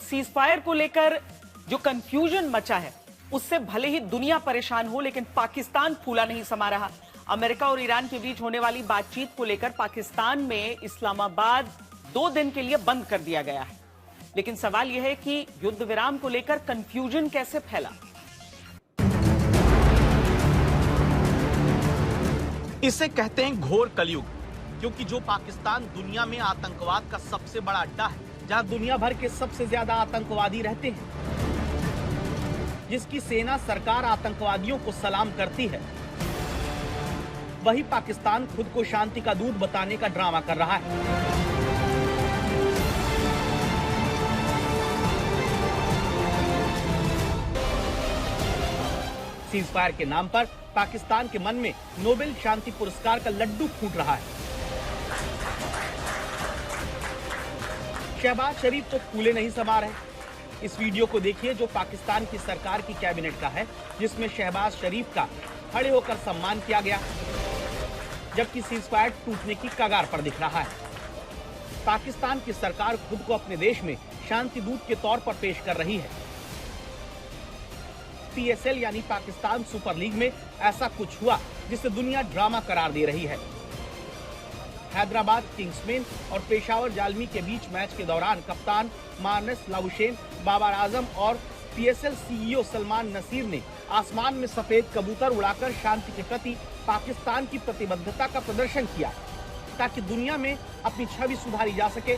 Cease fire को लेकर जो कंफ्यूजन मचा है उससे भले ही दुनिया परेशान हो, लेकिन पाकिस्तान फूला नहीं समा रहा। अमेरिका और ईरान के बीच होने वाली बातचीत को लेकर पाकिस्तान में इस्लामाबाद 2 दिन के लिए बंद कर दिया गया है। लेकिन सवाल यह है कि युद्ध विराम को लेकर कंफ्यूजन कैसे फैला। इसे कहते हैं घोर कलयुग, क्योंकि जो पाकिस्तान दुनिया में आतंकवाद का सबसे बड़ा अड्डा है, जहां दुनिया भर के सबसे ज्यादा आतंकवादी रहते हैं, जिसकी सेना सरकार आतंकवादियों को सलाम करती है, वही पाकिस्तान खुद को शांति का दूत बताने का ड्रामा कर रहा है। सीज फायर के नाम पर पाकिस्तान के मन में नोबेल शांति पुरस्कार का लड्डू फूट रहा है। शहबाज शरीफ तो फूले नहीं समा रहे। इस वीडियो को देखिए जो पाकिस्तान की सरकार की कैबिनेट का है, जिसमें शहबाज शरीफ का खड़े होकर सम्मान किया गया, जबकि सीज फायर टूटने की कगार पर दिख रहा है। पाकिस्तान की सरकार खुद को अपने देश में शांति दूत के तौर पर पेश कर रही है। PSL यानी पाकिस्तान सुपर लीग में ऐसा कुछ हुआ जिसे दुनिया ड्रामा करार दे रही है। हैदराबाद किंग्समैन और पेशावर जालमी के बीच मैच के दौरान कप्तान मार्नस लाबुशेन, बाबर आजम और PSL CEO सलमान नसीर ने आसमान में सफेद कबूतर उड़ाकर शांति के प्रति पाकिस्तान की प्रतिबद्धता का प्रदर्शन किया, ताकि दुनिया में अपनी छवि सुधारी जा सके।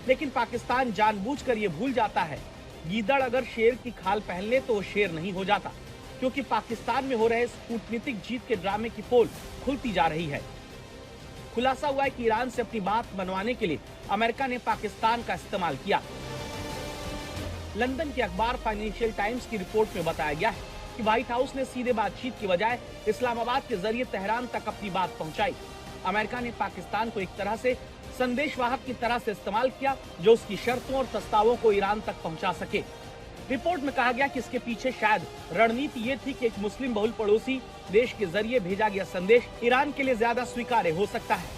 लेकिन पाकिस्तान जानबूझकर ये भूल जाता है, गीदड़ अगर शेर की खाल पहन ले तो वो शेर नहीं हो जाता, क्योंकि पाकिस्तान में हो रहे कूटनीतिक जीत के ड्रामे की पोल खुलती जा रही है। खुलासा हुआ है कि ईरान से अपनी बात मनवाने के लिए अमेरिका ने पाकिस्तान का इस्तेमाल किया। लंदन के अखबार फाइनेंशियल टाइम्स की रिपोर्ट में बताया गया है कि व्हाइट हाउस ने सीधे बातचीत की बजाय इस्लामाबाद के जरिए तेहरान तक अपनी बात पहुंचाई। अमेरिका ने पाकिस्तान को एक तरह से संदेशवाहक की तरह से इस्तेमाल किया, जो उसकी शर्तों और प्रस्तावों को ईरान तक पहुंचा सके। रिपोर्ट में कहा गया कि इसके पीछे शायद रणनीति ये थी कि एक मुस्लिम बहुल पड़ोसी देश के जरिए भेजा गया संदेश ईरान के लिए ज्यादा स्वीकार्य हो सकता है।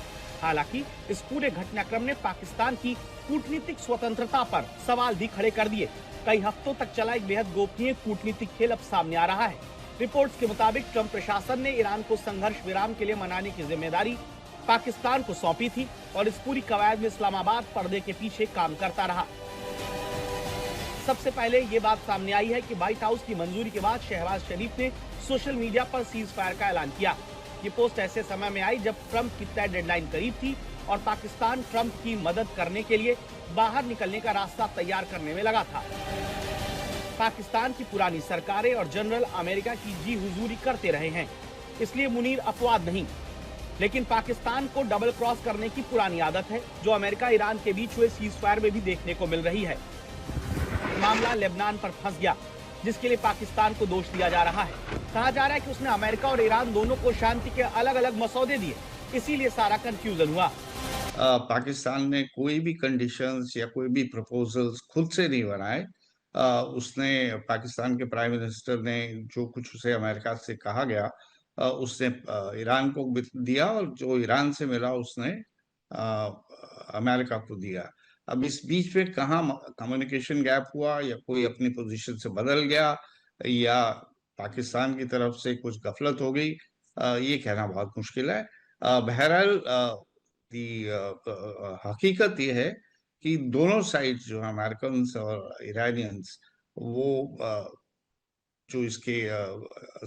हालांकि इस पूरे घटनाक्रम ने पाकिस्तान की कूटनीतिक स्वतंत्रता पर सवाल भी खड़े कर दिए। कई हफ्तों तक चला एक बेहद गोपनीय कूटनीतिक खेल अब सामने आ रहा है। रिपोर्ट्स के मुताबिक ट्रंप प्रशासन ने ईरान को संघर्ष विराम के लिए मनाने की जिम्मेदारी पाकिस्तान को सौंपी थी और इस पूरी कवायद में इस्लामाबाद पर्दे के पीछे काम करता रहा। सबसे पहले ये बात सामने आई है कि व्हाइट हाउस की मंजूरी के बाद शहबाज शरीफ ने सोशल मीडिया पर सीज फायर का ऐलान किया। ये पोस्ट ऐसे समय में आई जब ट्रंप की तय डेडलाइन करीब थी और पाकिस्तान ट्रंप की मदद करने के लिए बाहर निकलने का रास्ता तैयार करने में लगा था। पाकिस्तान की पुरानी सरकारें और जनरल अमेरिका की जी हुजूरी करते रहे हैं, इसलिए मुनीर अपवाद नहीं। लेकिन पाकिस्तान को डबल क्रॉस करने की पुरानी आदत है, जो अमेरिका ईरान के बीच हुए सीज फायर में भी देखने को मिल रही है। मामला लेबनान पर फंस गया, जिसके लिए पाकिस्तान को दोष दिया जा रहा है। कहा जा रहा है कि उसने अमेरिका और ईरान दोनों को शांति के अलग अलग मसौदे दिए, इसीलिए सारा कंफ्यूजन हुआ। पाकिस्तान ने कोई भी कंडीशंस या कोई भी प्रपोजल्स खुद से नहीं बनाए। उसने पाकिस्तान के प्राइम मिनिस्टर ने जो कुछ उसे अमेरिका से कहा गया उसने ईरान को दिया, और जो ईरान से मिला उसने अमेरिका को दिया। अब इस बीच में कहाँ कम्युनिकेशन गैप हुआ, या कोई अपनी पोजीशन से बदल गया, या पाकिस्तान की तरफ से कुछ गफलत हो गई, ये कहना बहुत मुश्किल है। बहरहाल हकीकत ये है कि दोनों साइड जो अमेरिकन और ईरानियंस, वो जो इसके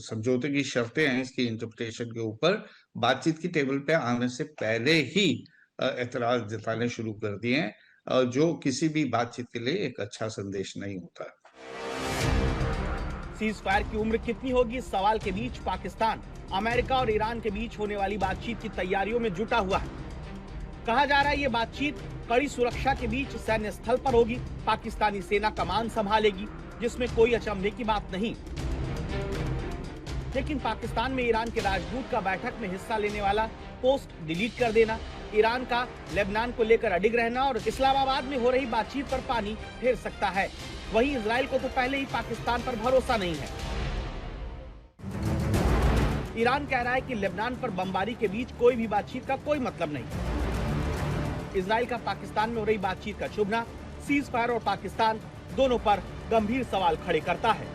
समझौते की शर्तें हैं, इसकी इंटरप्रिटेशन के ऊपर बातचीत की टेबल पे आने से पहले ही एतराज जताने शुरू कर दिए हैं, जो किसी भी बातचीत के लिए एक अच्छा संदेश नहीं होता। सीज फायर की उम्र कितनी होगी, इस सवाल के बीच पाकिस्तान अमेरिका और ईरान के बीच होने वाली बातचीत की तैयारियों में जुटा हुआ है। कहा जा रहा है ये बातचीत कड़ी सुरक्षा के बीच सैन्य स्थल पर होगी। पाकिस्तानी सेना कमान संभालेगी, जिसमें कोई अचंभे की बात नहीं। लेकिन पाकिस्तान में ईरान के राजदूत का बैठक में हिस्सा लेने वाला पोस्ट डिलीट कर देना, ईरान का लेबनान को लेकर अडिग रहना और इस्लामाबाद में हो रही बातचीत पर पानी फेर सकता है। वहीं इजराइल को तो पहले ही पाकिस्तान पर भरोसा नहीं है। ईरान कह रहा है कि लेबनान पर बमबारी के बीच कोई भी बातचीत का कोई मतलब नहीं। इजराइल का पाकिस्तान में हो रही बातचीत का चुभना सीज फायर और पाकिस्तान दोनों पर गंभीर सवाल खड़े करता है।